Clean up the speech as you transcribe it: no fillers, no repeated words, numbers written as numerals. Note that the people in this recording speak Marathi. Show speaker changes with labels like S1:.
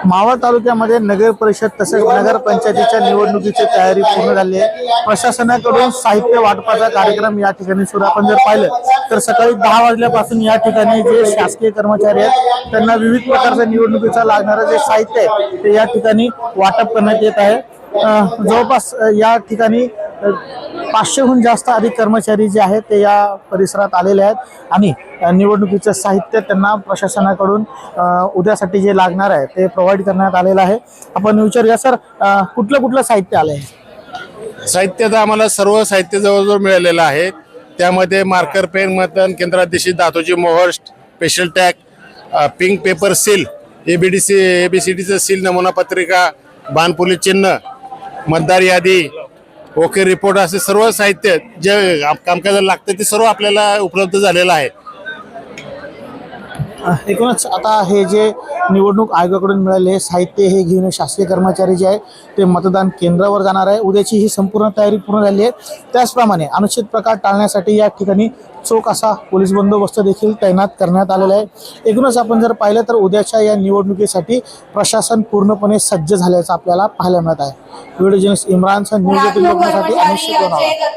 S1: मावळ तालुक्यामध्ये नगर परिषद तसेच नगरपंचायतीच्या निवडणुकीची तयारी पूर्ण झाली आहे। प्रशासनाकडून साहित्य वाटपाचा कार्यक्रम या ठिकाणी सुरू आपण जर पाहिलं तर सकाळी 10 वाजल्यापासून या ठिकाणी जे शासकीय कर्मचारी आहेत त्यांना विविध प्रकारचं निवडणुकीचा लागणारं जे साहित्य आहे ते या ठिकाणी वाटप करण्यात येत आहे। जवळपास या ठिकाणी 500हून जास्त अधिक कर्मचारी जे आहेत ते या परिसरात आलेले आहेत आणि निवडणुकीचं साहित्य त्यांना प्रशासनाकडून उद्यासाठी जे लागणार आहे ते प्रोव्हाइड करण्यात आलेलं आहे। आपण विचारूया सर, कुठलं साहित्य आलंय?
S2: साहित्य तर आम्हाला सर्व साहित्य जवळजवळ मिळालेलं आहे। त्यामध्ये मार्कर पेन, मतदान केंद्रात धातूची मोहर, special tag, pink paper seal, ABCDचं सील, नमुना पत्रिका, बाणपोलीस चिन्ह, मतदार यादी, ओके रिपोर्ट असे सर्व साहित्य जे कामकाजाला लागतं ते सर्व आपल्याला उपलब्ध झालेलं आहे।
S1: एकूणच आता हे जे निवडणूक आयोगाकडून मिळालेले साहित्य हे घेऊन शासकीय कर्मचारी जे आहे ते मतदान केंद्रावर जाणार आहे। उद्याची ही संपूर्ण तयारी पूर्ण झाली आहे। त्याचप्रमाणे अनुचित प्रकार टाळण्यासाठी या ठिकाणी चोख असा पोलीस बंदोबस्त देखील तैनात करण्यात आलेला आहे। एकूणच आपण जर पाहिलं तर उद्याच्या या निवडणुकीसाठी प्रशासन पूर्णपणे सज्ज झाल्याचं आपल्याला पाहायला मिळत आहे। व्हिडिओ जर्नलिस्ट इम्रानचा न्यूज 18 बघण्यासाठी अनिश